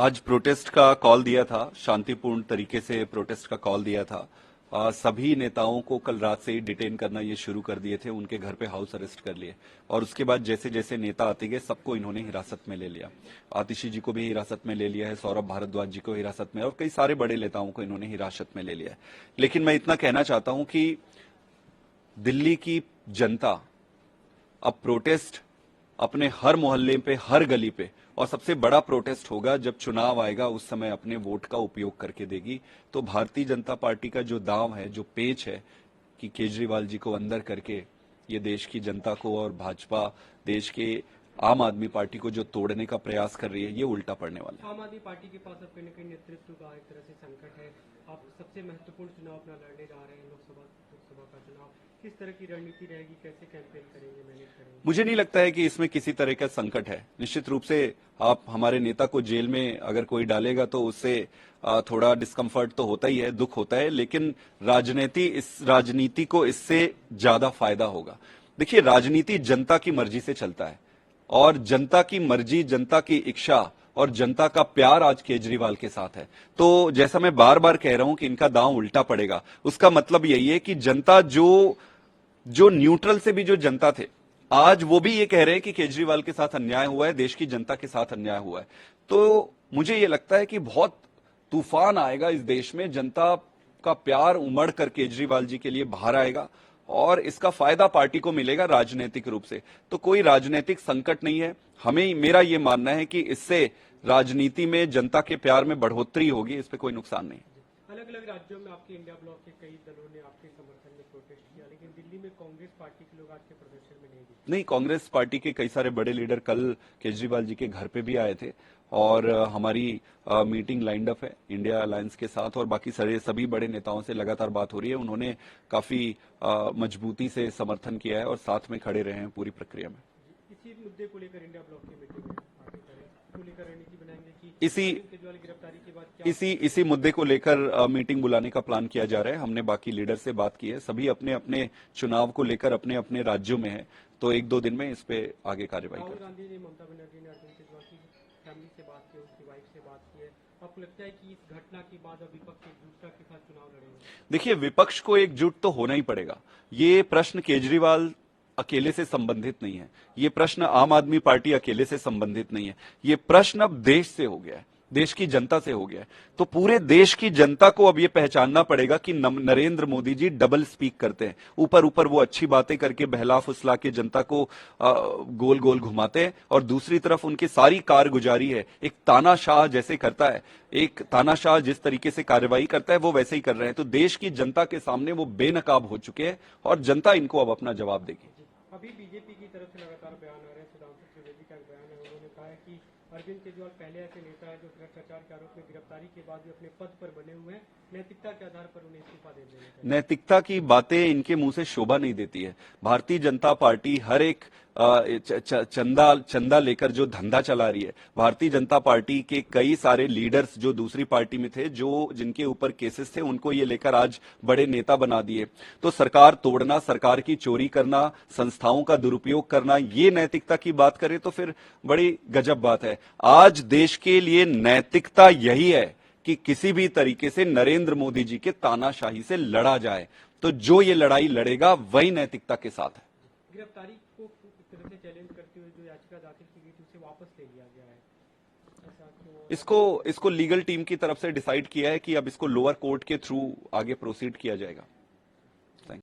आज प्रोटेस्ट का कॉल दिया था, शांतिपूर्ण तरीके से प्रोटेस्ट का कॉल दिया था। सभी नेताओं को कल रात से ही डिटेन करना ये शुरू कर दिए थे, उनके घर पे हाउस अरेस्ट कर लिए और उसके बाद जैसे जैसे नेता आते गए सबको इन्होंने हिरासत में ले लिया। आतिशी जी को भी हिरासत में ले लिया है, सौरभ भारद्वाज जी को हिरासत में और कई सारे बड़े नेताओं को इन्होंने हिरासत में ले लिया है। लेकिन मैं इतना कहना चाहता हूं कि दिल्ली की जनता अब प्रोटेस्ट अपने हर मोहल्ले पे, हर गली पे और सबसे बड़ा प्रोटेस्ट होगा जब चुनाव आएगा, उस समय अपने वोट का उपयोग करके देगी। तो भारतीय जनता पार्टी का जो दांव है, जो पेच है कि केजरीवाल जी को अंदर करके ये देश की जनता को और भाजपा देश के आम आदमी पार्टी को जो तोड़ने का प्रयास कर रही है, ये उल्टा पड़ने वाला है। आम आदमी पार्टी के पास अब कहीं न कहीं नेतृत्व का एक तरह से संकट है। आप सबसे महत्वपूर्ण चुनाव अपना लड़ने जा रहे हैं, लोकसभा का चुनाव। किस तरह की रणनीति रहेगी, कैसे कैंपेन करेंगे, मैनेज करेंगे? मुझे नहीं लगता है कि इसमें किसी तरह का संकट है। निश्चित रूप से आप हमारे नेता को जेल में अगर कोई डालेगा तो उससे थोड़ा डिस्कम्फर्ट तो होता ही है, दुख होता है, लेकिन राजनीति को इससे ज्यादा फायदा होगा। देखिए, राजनीति जनता की मर्जी से चलता है और जनता की मर्जी, जनता की इच्छा और जनता का प्यार आज केजरीवाल के साथ है। तो जैसा मैं बार बार कह रहा हूं कि इनका दांव उल्टा पड़ेगा, उसका मतलब यही है कि जनता जो न्यूट्रल से भी जो जनता थे, आज वो भी ये कह रहे हैं कि केजरीवाल के साथ अन्याय हुआ है, देश की जनता के साथ अन्याय हुआ है। तो मुझे ये लगता है कि बहुत तूफान आएगा इस देश में, जनता का प्यार उमड़ कर केजरीवाल जी के लिए बाहर आएगा और इसका फायदा पार्टी को मिलेगा राजनीतिक रूप से। तो कोई राजनीतिक संकट नहीं है। मेरा ये मानना है कि इससे राजनीति में जनता के प्यार में बढ़ोतरी होगी, इस पे कोई नुकसान नहीं। अलग अलग राज्यों में आपके इंडिया ब्लॉक के कई दलों ने आपके समर्थन में प्रोटेस्ट किया, लेकिन दिल्ली में कांग्रेस पार्टी के लोग आज के प्रदर्शन में नहीं दिखे। नहीं, कांग्रेस पार्टी के कई सारे बड़े लीडर कल केजरीवाल जी के घर पे भी आए थे और हमारी मीटिंग लाइंड अप है इंडिया अलायंस के साथ और बाकी सारे सभी बड़े नेताओं से लगातार बात हो रही है। उन्होंने काफी मजबूती से समर्थन किया है और साथ में खड़े रहे हैं पूरी प्रक्रिया में। इसी मुद्दे को लेकर इंडिया ब्लॉक की मीटिंग में आगे करें, इसको लेकर रणनीति बनाएंगे कि केजरीवाल की गिरफ्तारी के बाद क्या इसी मुद्दे को लेकर मीटिंग बुलाने का प्लान किया जा रहा है। हमने बाकी लीडर से बात की है, सभी अपने अपने चुनाव को लेकर अपने अपने राज्यों में है, तो एक दो दिन में इस पे आगे कार्यवाही राहुल करें। गांधी ने, ममता बनर्जी ने अर्जुन केजरीवाल की फैमिली से बात की, उसकी वाइफ से बात की है। आपको लगता है कि इस घटना के बाद अब विपक्ष एकजुटता के साथ चुनाव लड़ेंगे? देखिए, विपक्ष को एकजुट तो होना ही पड़ेगा। ये प्रश्न केजरीवाल अकेले से संबंधित नहीं है, ये प्रश्न आम आदमी पार्टी अकेले से संबंधित नहीं है, ये प्रश्न अब देश से हो गया है, देश की जनता से हो गया है। तो पूरे देश की जनता को अब ये पहचानना पड़ेगा कि नरेंद्र मोदी जी डबल स्पीक करते हैं। ऊपर ऊपर वो अच्छी बातें करके बहला फुसला के जनता को गोल गोल घुमाते हैं और दूसरी तरफ उनकी सारी कारगुजारी है एक तानाशाह जैसे करता है, एक तानाशाह जिस तरीके से कार्रवाई करता है वो वैसे ही कर रहे हैं। तो देश की जनता के सामने वो बेनकाब हो चुके हैं और जनता इनको अब अपना जवाब देगी। अभी बीजेपी की तरफ से लगातार बयान आ रहे हैं। सुधांशु त्रिवेदी का एक बयान है, उन्होंने कहा है कि अरविंद केजरीवाल पहले ऐसे नेता है जो भ्रष्टाचार के आरोप में गिरफ्तारी के बाद भी अपने पद पर बने हुए हैं, नैतिकता के आधार पर उन्हें इस्तीफा दे देना चाहिए। नैतिकता की बातें इनके मुंह से शोभा नहीं देती है। भारतीय जनता पार्टी हर एक चंदा लेकर जो धंधा चला रही है। भारतीय जनता पार्टी के कई सारे लीडर्स जो दूसरी पार्टी में थे, जो जिनके ऊपर केसेस थे, उनको ये लेकर आज बड़े नेता बना दिए। तो सरकार तोड़ना, सरकार की चोरी करना, संस्थाओं का दुरुपयोग करना, ये नैतिकता की बात करें तो फिर बड़ी गजब बात है। आज देश के लिए नैतिकता यही है कि किसी भी तरीके से नरेंद्र मोदी जी के तानाशाही से लड़ा जाए। तो जो ये लड़ाई लड़ेगा वही नैतिकता के साथ है। गिरफ्तारी को एक तरह से चैलेंज करते हुए जो याचिका दाखिल की गई थी उसे वापस ले लिया गया है, ऐसा क्यों? इसको लीगल टीम की तरफ से डिसाइड किया है कि अब इसको लोअर कोर्ट के थ्रू आगे प्रोसीड किया जाएगा।